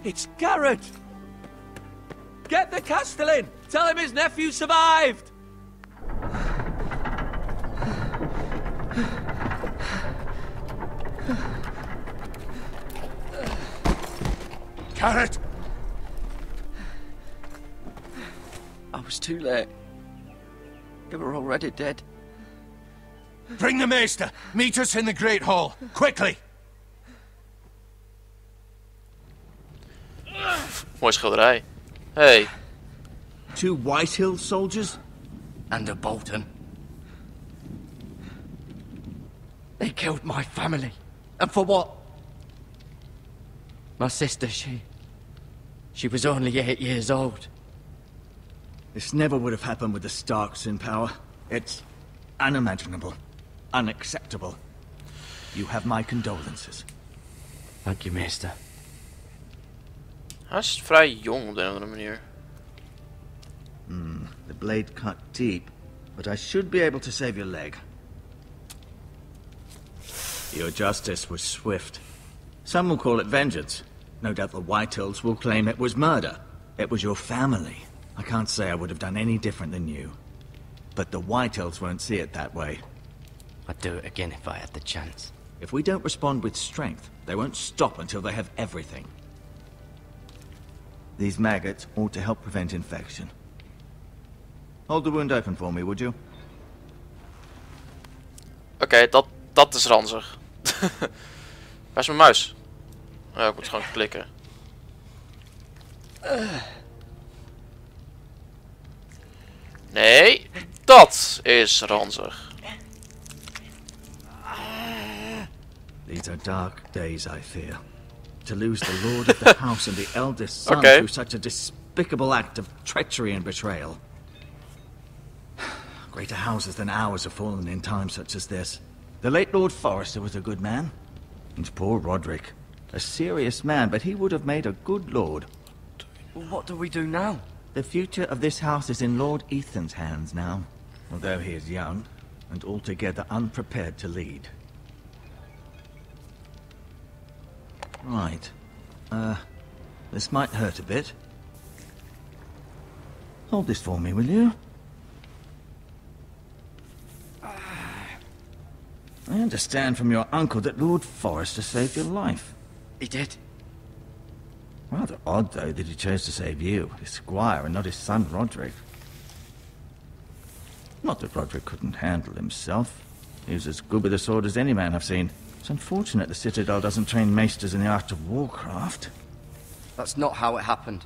It's Garrett! Get the Castellan! Tell him his nephew survived! Garrett! I was too late. They were already dead. Bring the maester! Meet us in the Great Hall! Quickly! Mooi schilderij. Hey. 2 Whitehill soldiers? And a Bolton. They killed my family. And for what? My sister, she was only 8 years old. This never would have happened with the Starks in power. It's unimaginable. Unacceptable. You have my condolences. Thank you, meester. Hij is vrij jong op de een of andere manier. The blade cut deep, but I should be able to save your leg. Your justice was swift. Some will call it vengeance. No doubt the Whitehills will claim it was murder. It was your family. I can't say I would have done any different than you. But the Whitehills won't see it that way. I'd do it again if I had the chance. If we don't respond with strength, they won't stop until they have everything. These maggots ought to help prevent infection. Hold the wound open for me, would you? Oké, dat is ranzig. Waar is mijn muis? Oh, ik moet gewoon klikken. Nee, dat is ranzig. These are dark days, I fear. To lose the lord of the house and the eldest son through such a despicable act of treachery and betrayal. Greater houses than ours have fallen in times such as this. The late Lord Forrester was a good man. And poor Roderick. A serious man, but he would have made a good lord. Well, what do we do now? The future of this house is in Lord Ethan's hands now. Although he is young, and altogether unprepared to lead. Right. This might hurt a bit. Hold this for me, will you? I understand from your uncle that Lord Forrester saved your life. He did. Rather odd, though, that he chose to save you, his squire, and not his son Roderick. Not that Roderick couldn't handle himself. He was as good with a sword as any man I've seen. It's unfortunate the Citadel doesn't train maesters in the art of warcraft. That's not how it happened.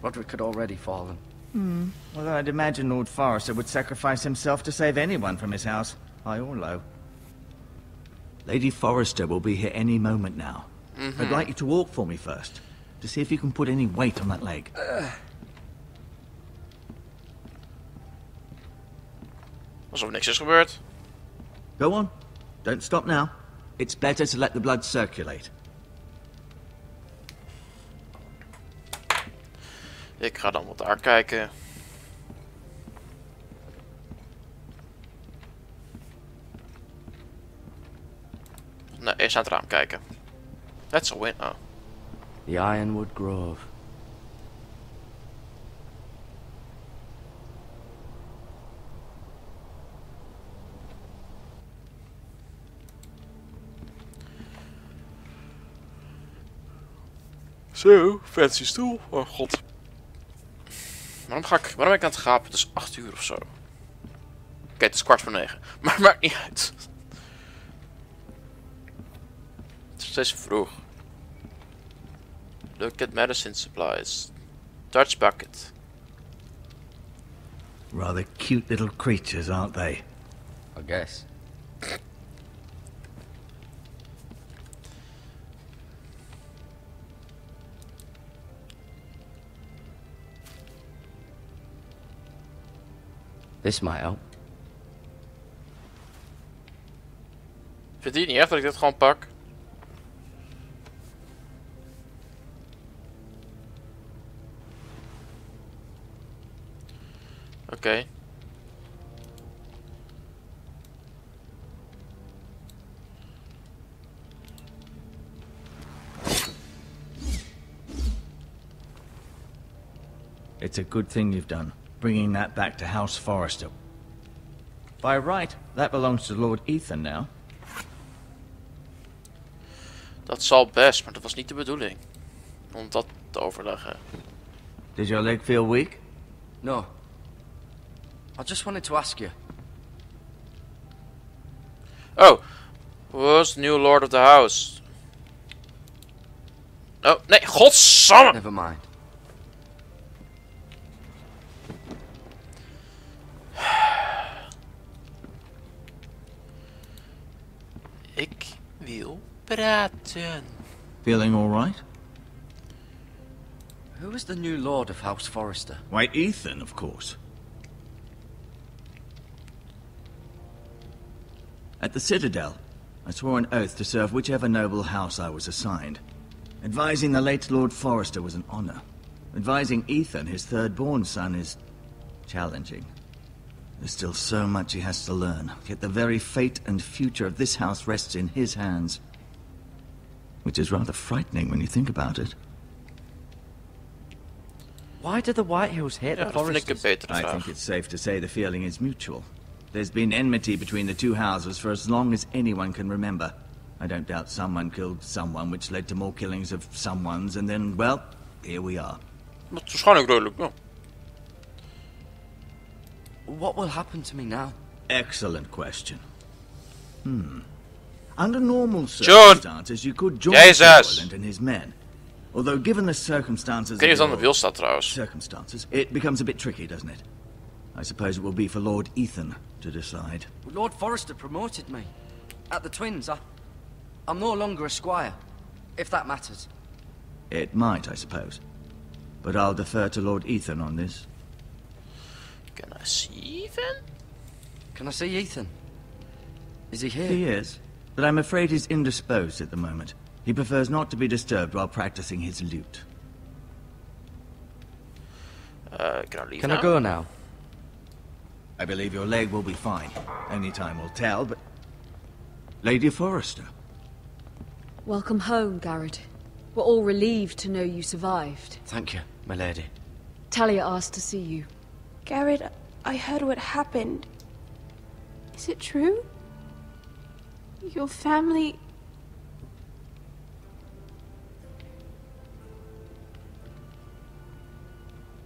Roderick had already fallen. Well, I'd imagine Lord Forrester would sacrifice himself to save anyone from his house, high or low. Lady Forrester will be here any moment now. I'd like you to walk for me first, to see if you can put any weight on that leg. Alsof niks is gebeurd. Go on. Don't stop now. It's better to let the blood circulate. Ik ga dan wat daar kijken. Nee, eerst naar het raam kijken. That's a win. Oh. The Ironwood Grove. Zo, fancy stoel. Oh god. Waarom ben ik aan het gapen? Het is 8 uur of zo. Oké, het is 8:45. Maar maakt niet uit. Het is steeds vroeg. Look at medicine supplies. Dutch bucket. Rather cute little creatures, aren't they? I guess. This might help. Vindt je het niet echt dat ik dit gewoon pak? Oké. It's a good thing you've done, bringing that back to House Forrester. By right, that belongs to Lord Ethan now. Dat zal best, maar dat was niet de bedoeling. Om dat te overleggen. Did your leg feel weak? No. I just wanted to ask you. Oh, who's the new Lord of the House? Oh, nee, godsamme! Never mind. Ik wil praten. Feeling all right? Who is the new Lord of House Forrester? Why, Ethan, of course. At the Citadel, I swore an oath to serve whichever noble house I was assigned. Advising the late Lord Forrester was an honor. Advising Ethan, his third-born son, is challenging. There's still so much he has to learn, yet the very fate and future of this house rests in his hands. Which is rather frightening when you think about it. Why do the White Hills hate the Ja, dat vind ik een Forresters? betere I vraag. think it's safe to say the feeling is mutual. There's been enmity between the two houses for as long as anyone can remember. I don't doubt someone killed someone, which led to more killings of someones, and then, well, here we are. Dat is waarschijnlijk redelijk, ja. What will happen to me now? Excellent question. Under normal John! circumstances, you could join Jesus! Roland and his men. Although given the circumstances Ik weet niet of of het aan de your wiel staat trouwens. circumstances, it becomes a bit tricky, doesn't it? I suppose it will be for Lord Ethan to decide. Lord Forrester promoted me. At the Twins, I'm no longer a squire. If that matters. It might, I suppose. But I'll defer to Lord Ethan on this. Can I see Ethan? Can I see Ethan? Is he here? He is, but I'm afraid he's indisposed at the moment. He prefers not to be disturbed while practicing his lute. Can I leave Can now? I go now? I believe your leg will be fine. Only time will tell, but... Lady Forrester. Welcome home, Garrett. We're all relieved to know you survived. Thank you, my lady. Talia asked to see you. Garrett, I heard what happened. Is it true? Your family...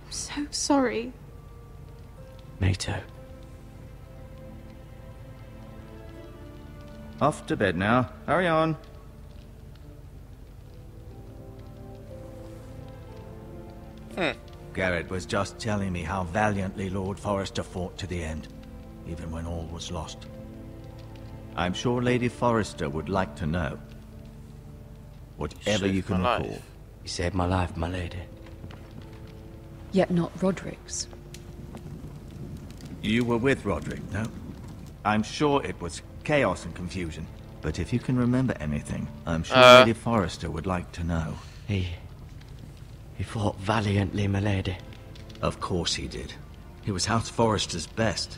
I'm so sorry. Me too. Off to bed now. Hurry on. Garrett was just telling me how valiantly Lord Forrester fought to the end, even when all was lost. I'm sure Lady Forrester would like to know. Whatever you can my recall. life. You saved my life, my lady. Yet not Roderick's. You were with Roderick, no? I'm sure it was chaos and confusion. But if you can remember anything, I'm sure Lady Forrester would like to know. He fought valiantly, my lady. Of course he did. He was House Forrester's best.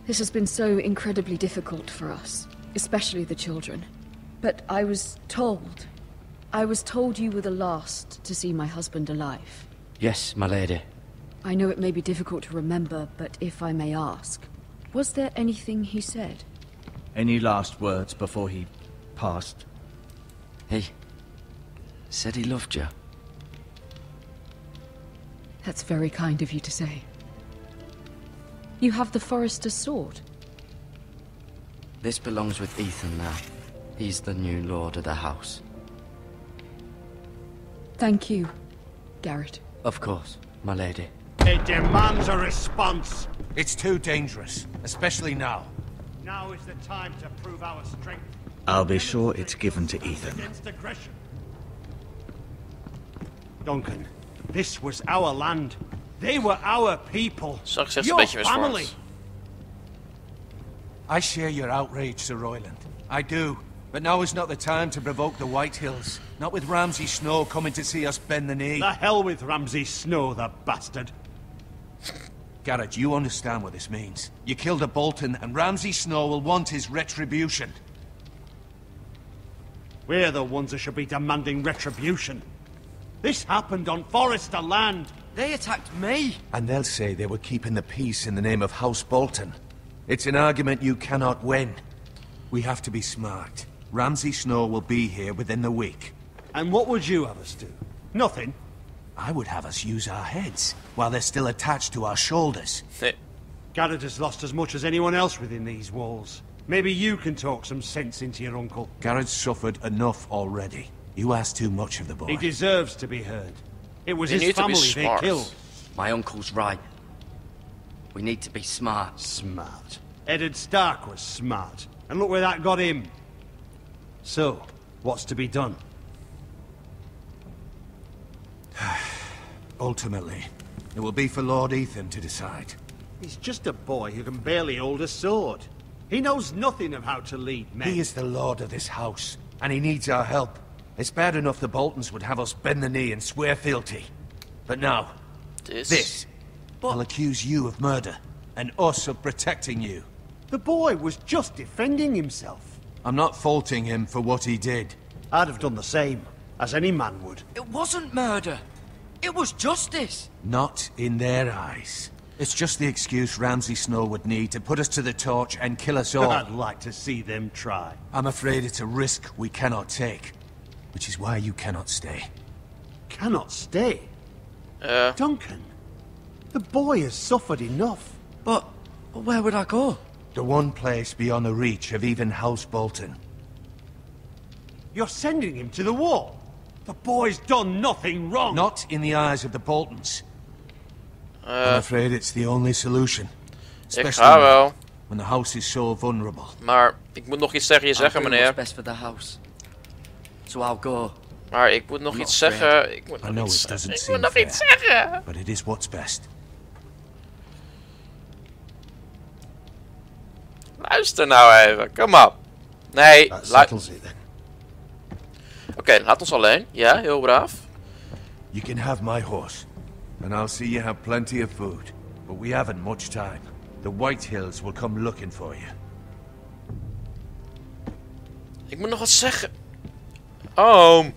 This has been so incredibly difficult for us, especially the children. But I was told you were the last to see my husband alive. Yes, my lady. I know it may be difficult to remember, but if I may ask, was there anything he said? Any last words before he passed? He said he loved you. That's very kind of you to say. You have the Forrester's sword. This belongs with Ethan now. He's the new lord of the house. Thank you, Garrett. Of course, my lady. It demands a response. It's too dangerous, especially now. Now is the time to prove our strength. I'll be sure it's given to Ethan. Against aggression. Duncan, this was our land. They were our people. Zag zegt een Your beetje family. misvormd. I share your outrage, Sir Royland. I do. But now is not the time to provoke the White Hills. Not with Ramsay Snow coming to see us bend the knee. The hell with Ramsay Snow, the bastard. Garrett, you understand what this means. You killed a Bolton, and Ramsay Snow will want his retribution. We're the ones that should be demanding retribution. This happened on Forrester land. They attacked me. And they'll say they were keeping the peace in the name of House Bolton. It's an argument you cannot win. We have to be smart. Ramsay Snow will be here within the week. And what would you have us do? Nothing. I would have us use our heads, while they're still attached to our shoulders. Garrett has lost as much as anyone else within these walls. Maybe you can talk some sense into your uncle. Garrett's suffered enough already. You ask too much of the boy. He deserves to be heard. It was You his need to be family they smart. killed. My uncle's right. We need to be smart. Smart. Eddard Stark was smart. And look where that got him. So, what's to be done? Ultimately, it will be for Lord Ethan to decide. He's just a boy who can barely hold a sword. He knows nothing of how to lead men. He is the lord of this house, and he needs our help. It's bad enough the Boltons would have us bend the knee and swear fealty. But now, this. I'll accuse you of murder, and us of protecting you. The boy was just defending himself. I'm not faulting him for what he did. I'd have done the same, as any man would. It wasn't murder. It was justice. Not in their eyes. It's just the excuse Ramsay Snow would need to put us to the torch and kill us all. I'd like to see them try. I'm afraid it's a risk we cannot take, which is why you cannot stay. Cannot stay? Duncan, the boy has suffered enough. But where would I go? The one place beyond the reach of even House Bolton. You're sending him to the wall. The boy's done nothing wrong. Not in the eyes of the Boltons. I'm afraid it's the only solution. Ik ga wel. When the house is so vulnerable. Maar ik moet nog iets tegen je zeggen, I'll do meneer. what's best for the house. So I'll go. Maar ik moet nog iets zeggen. Ik moet I nog know iets it doesn't zeggen. Ik moet seem nog iets fair, zeggen. but it is what's best. Luister nou even. Kom op. Nee. That settles it then. Oké, laat ons alleen. Ja, heel braaf. You can have my horse, and I'll see you have plenty of food. But we haven't much time. The White Hills will come looking for you. Ik moet nog wat zeggen. Oom.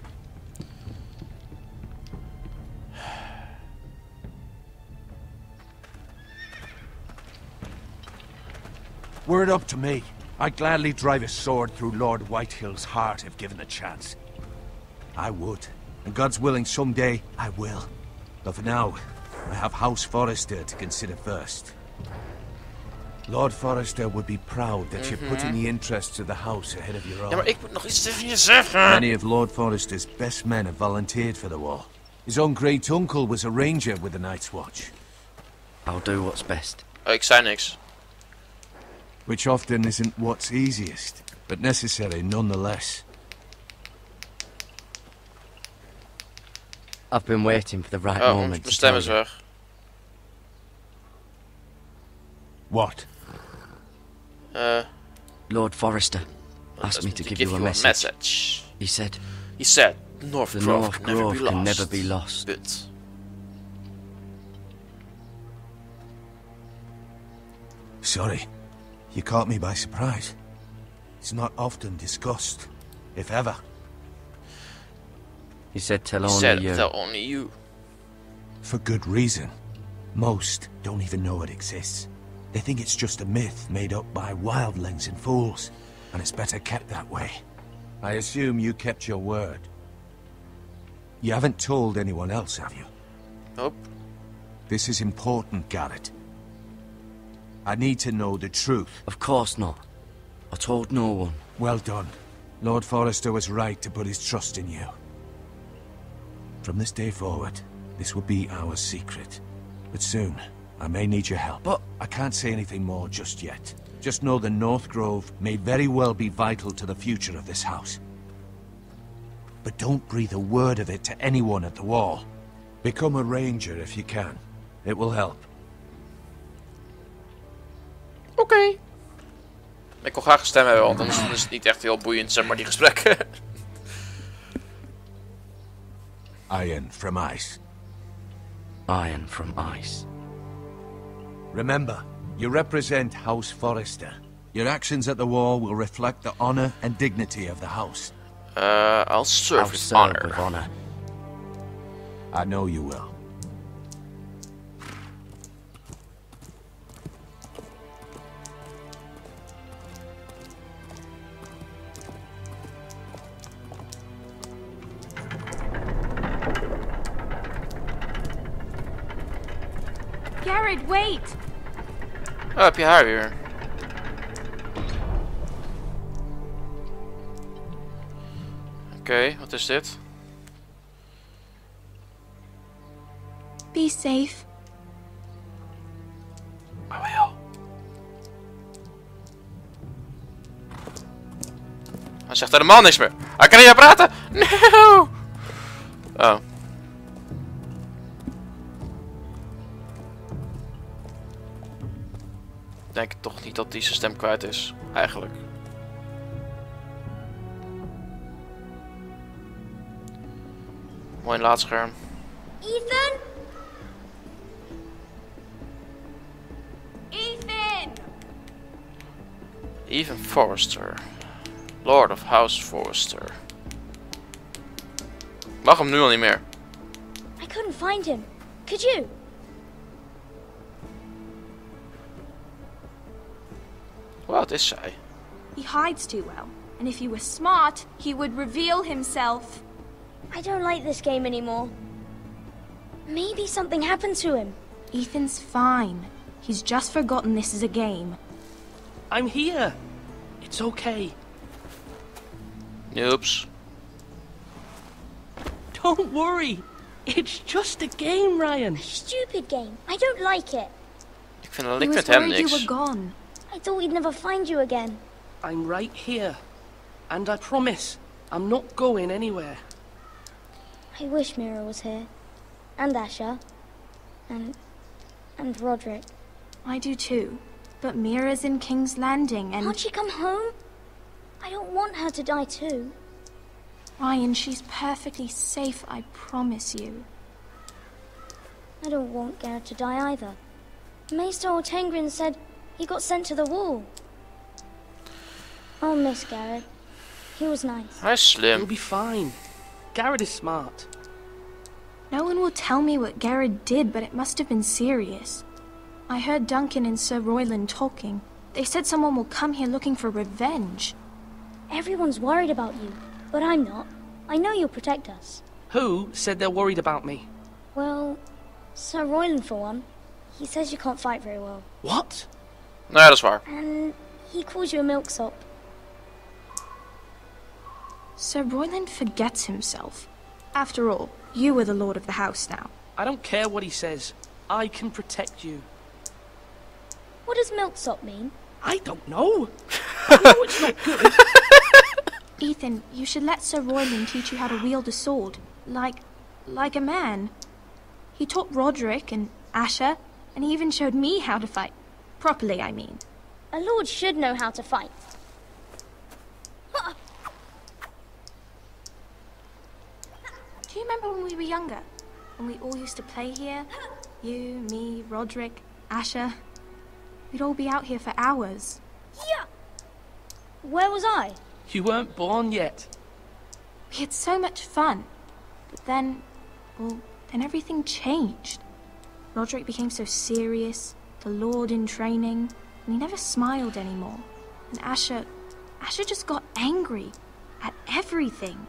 Were it up to me, I'd gladly drive a sword through Lord Whitehill's heart if given the chance. I would, and God's willing someday I will. But for now, I have House Forrester to consider first. Lord Forrester would be proud that you're putting the interests of the house ahead of your own. Ja, maar ik moet nog iets tegen je zeggen. Many of Lord Forrester's best men have volunteered for the war. His own great uncle was a ranger with the Night's Watch. I'll do what's best. Oh, ik zei niks. Which often isn't what's easiest, but necessary nonetheless. I've been waiting for the right Oh, moment mijn to stem tell is you. weg. What? Lord Forrester asked me to give you a message. He said, North the Grove North Grove can never be lost. But Sorry, you caught me by surprise. It's not often discussed, if ever. He said, tell he only said, you. tell only you. For good reason. Most don't even know it exists. They think it's just a myth made up by wildlings and fools, and it's better kept that way. I assume you kept your word. You haven't told anyone else, have you? Nope. This is important, Garrett. I need to know the truth. Of course not. I told no one. Well done. Lord Forrester was right to put his trust in you. From this day forward, this will be our secret. But soon, I may need your help. But I can't say anything more just yet. Just know the North Grove may very well be vital to the future of this house. But don't breathe a word of it to anyone at the wall. Become a ranger if you can. It will help. Oké. Ik wil graag een stem hebben, want anders is het niet echt heel boeiend, zeg maar, die gesprekken. Iron from ice. Iron from ice. Remember, you represent House Forrester. Your actions at the wall will reflect the honor and dignity of the house. I'll serve I'll with serve honor. with honor. I know you will. Garrett, wait! Oh, heb je haar weer. Oké, wat is dit? Be safe. I will. Hij zegt helemaal niks meer. Hij kan niet meer praten. No! Oh. Ik denk toch niet dat hij zijn stem kwijt is, eigenlijk. Mooi laadscherm. Ethan? Ethan! Even Forrester. Lord of House Forrester. Mag hem nu al niet meer. I couldn't find him. Could you? Wat is zij? He hides too well. And if he were smart, he would reveal himself. I don't like this game anymore. Maybe something happened to him. Ethan's fine. He's just forgotten this is a game. I'm here. It's okay. Oops. Don't worry. It's just a game, Ryan. Stupid game. I don't like it. Ik He vind was hem worried you niks. were gone. I thought we'd never find you again. I'm right here. And I promise, I'm not going anywhere. I wish Mira was here. And Asher. And Roderick. I do too. But Mira's in King's Landing and... Can't she come home? I don't want her to die too. Ryan, she's perfectly safe, I promise you. I don't want Garrett to die either. Maester Ortengrin said he got sent to the wall. I'll miss Garrett. He was nice. Hij is You'll slim. be fine. Garrett is smart. No one will tell me what Garrett did, but it must have been serious. I heard Duncan and Sir Royland talking. They said someone will come here looking for revenge. Everyone's worried about you, but I'm not. I know you'll protect us. Who said they're worried about me? Well, Sir Royland for one. He says you can't fight very well. What? Nou ja, dat is waar. And he calls you a milksop. Sir Royland forgets himself. After all, you are the lord of the house now. I don't care what he says. I can protect you. What does milksop mean? I don't know. I know it's not good. Ethan, you should let Sir Royland teach you how to wield a sword. Like a man. He taught Roderick and Asher, and he even showed me how to fight. Properly, I mean. A lord should know how to fight. Do you remember when we were younger? When we all used to play here? You, me, Roderick, Asher. We'd all be out here for hours. Yeah. Where was I? You weren't born yet. We had so much fun. But then, well, then everything changed. Roderick became so serious, the lord in training, and he never smiled anymore. And Asher just got angry at everything.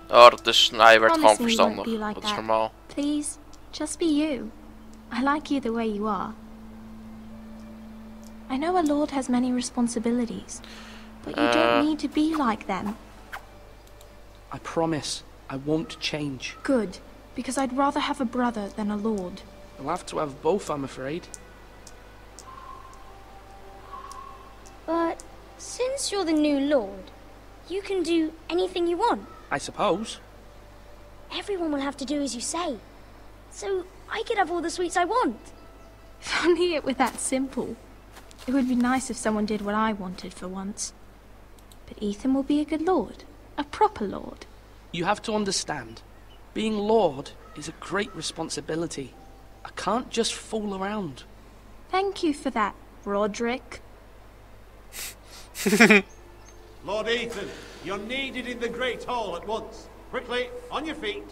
Oh, dat is... Nou, hij werd gewoon Promise me you won't verstandig. be like Dat is that. normaal. Please, just be you. I like you the way you are. I know a lord has many responsibilities, but you don't need to be like them. I promise I won't change. Good, because I'd rather have a brother than a lord. You'll have to have both, I'm afraid. But since you're the new lord, you can do anything you want. I suppose. Everyone will have to do as you say. So I could have all the sweets I want. If only it were that simple. It would be nice if someone did what I wanted for once. But Ethan will be a good lord. A proper lord. You have to understand, being lord is a great responsibility. I can't just fool around. Thank you for that, Roderick. Lord Ethan, you're needed in the Great Hall at once. Quickly, on your feet.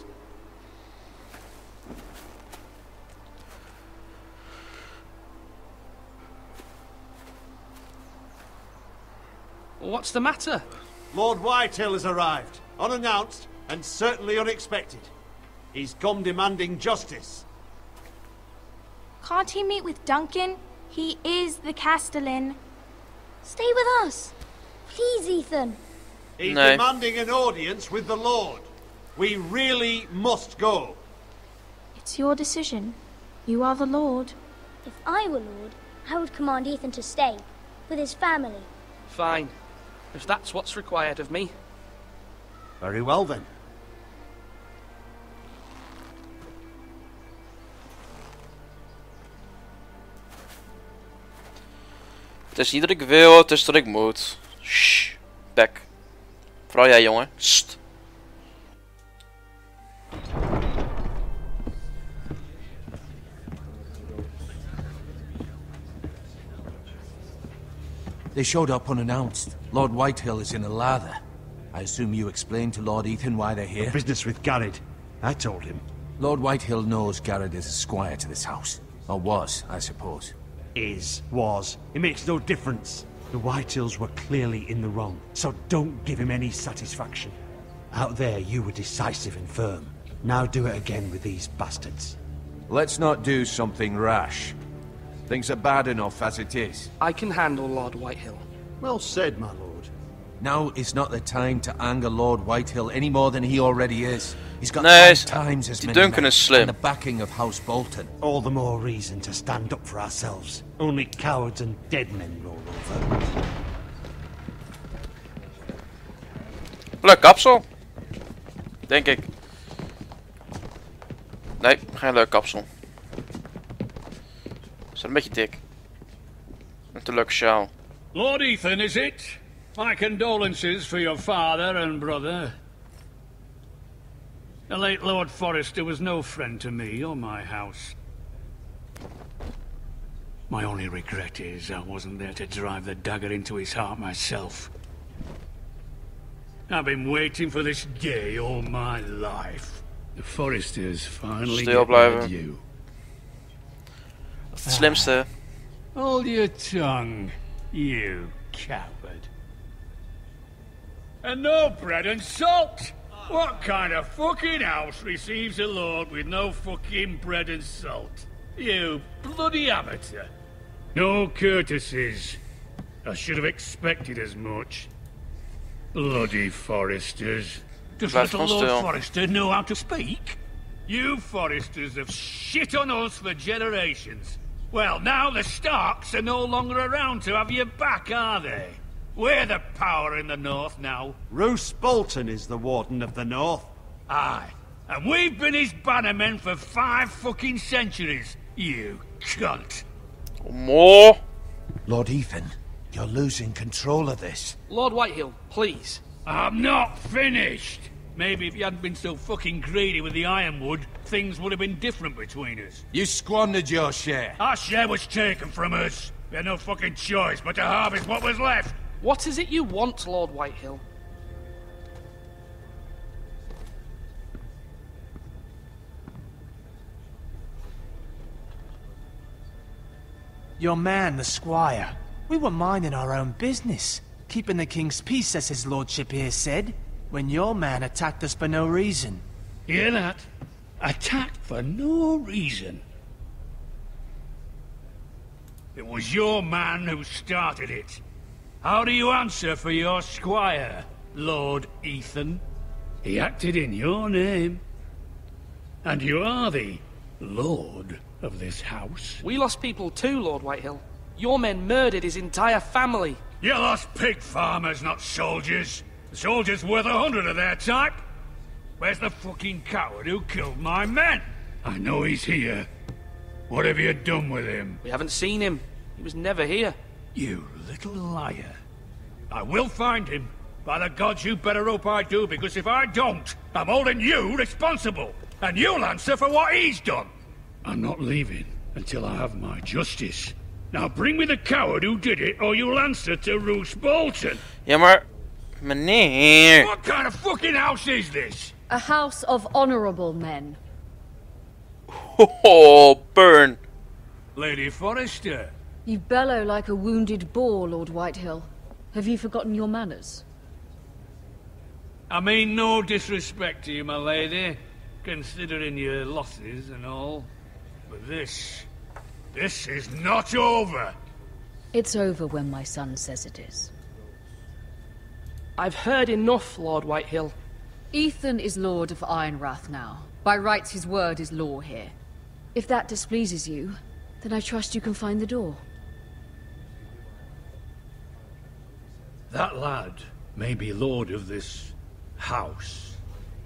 What's the matter? Lord Whitehill has arrived, unannounced and certainly unexpected. He's come demanding justice. Can't he meet with Duncan? He is the Castellan. Stay with us. Please, Ethan. He's No. demanding an audience with the Lord. We really must go. It's your decision. You are the Lord. If I were Lord, I would command Ethan to stay, with his family. Fine. If that's what's required of me. Very well then. Het is niet dat ik wil, het is dat ik moet. Shh. Bek. Vooral jij, jongen. Sst. They showed up unannounced. Lord Whitehill is in a lather. I assume you explained to Lord Ethan why they're here? Business with Garrett. I told him. Lord Whitehill knows Garrett is a squire to this house. Or was, I suppose. Was. It makes no difference. The Whitehills were clearly in the wrong, so don't give him any satisfaction. Out there, you were decisive and firm. Now do it again with these bastards. Let's not do something rash. Things are bad enough as it is. I can handle Lord Whitehill. Well said, my lord. Now is not the time to anger Lord Whitehill any more than he already is. He's got Nee, 5 times as die many Duncan men is slim. and the backing of House Bolton. All the more reason to stand up for ourselves. Only cowards and dead men roll over. Leuk kapsel. Denk ik. Nee, geen leuk kapsel. Is een beetje dik. Met een leuke sjaal. Lord Ethan, is it? My condolences for your father and brother. The late Lord Forrester was no friend to me or my house. My only regret is I wasn't there to drive the dagger into his heart myself. I've been waiting for this day all my life. The Forresters finally Stil get rid of blijven. you. Dat is het slimste. Hold your tongue, you coward. And no bread and salt! What kind of fucking house receives a lord with no fucking bread and salt? You bloody amateur. No courtesies. I should have expected as much. Bloody Forresters. Does Blijf little gewoon Lord stil. Forrester know how to speak? You Forresters have shit on us for generations. Well, now the Starks are no longer around to have your back, are they? We're the power in the north now. Roose Bolton is the Warden of the North. Aye. And we've been his bannermen for 5 fucking centuries, you cunt. More. Lord Ethan, you're losing control of this. Lord Whitehill, please. I'm not finished. Maybe if you hadn't been so fucking greedy with the ironwood, things would have been different between us. You squandered your share. Our share was taken from us. We had no fucking choice but to harvest what was left. What is it you want, Lord Whitehill? Your man, the squire. We were minding our own business, keeping the king's peace, as his lordship here said, when your man attacked us for no reason. Hear that? Attacked for no reason. It was your man who started it. How do you answer for your squire, Lord Ethan? He acted in your name. And you are the lord of this house. We lost people too, Lord Whitehill. Your men murdered his entire family. You lost pig farmers, not soldiers. The soldiers worth 100 of their type. Where's the fucking coward who killed my men? I know he's here. What have you done with him? We haven't seen him. He was never here. You little liar. I will find him. By the gods, you better hope I do, because if I don't, I'm holding you responsible. And you'll answer for what he's done. I'm not leaving until I have my justice. Now bring me the coward who did it, or you'll answer to Roose Bolton. Ja, maar... Meneer... What kind of fucking house is this? A house of honorable men. Oh, burn. Lady Forrester. You bellow like a wounded boar, Lord Whitehill. Have you forgotten your manners? I mean no disrespect to you, my lady, considering your losses and all. But this is not over. It's over when my son says it is. I've heard enough, Lord Whitehill. Ethan is Lord of Ironrath now. By rights, his word is law here. If that displeases you, then I trust you can find the door. That lad may be lord of this house,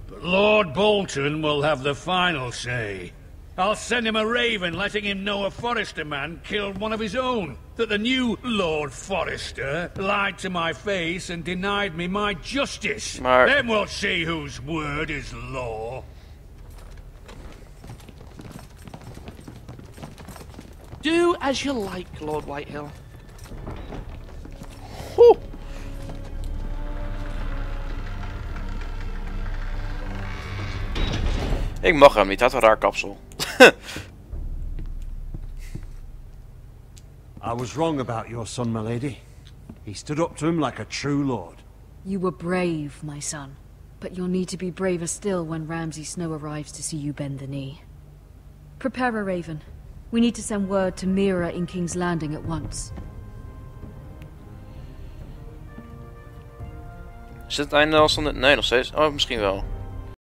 but Lord Bolton will have the final say. I'll send him a raven letting him know a Forrester man killed one of his own. That the new Lord Forrester lied to my face and denied me my justice. Then we'll see whose word is law. Do as you like, Lord Whitehill. Whew. Ik mag hem niet, hij had een raar kapsel. I was wrong about your son, my lady. He stood up to him like a true lord. You were brave, my son. But you'll need to be braver still when Ramsay Snow arrives to see you bend the knee. Prepare a raven. We need to send word to Mira in King's Landing at once. Is dit het einde al van de... Nee, nog steeds. Oh, misschien wel.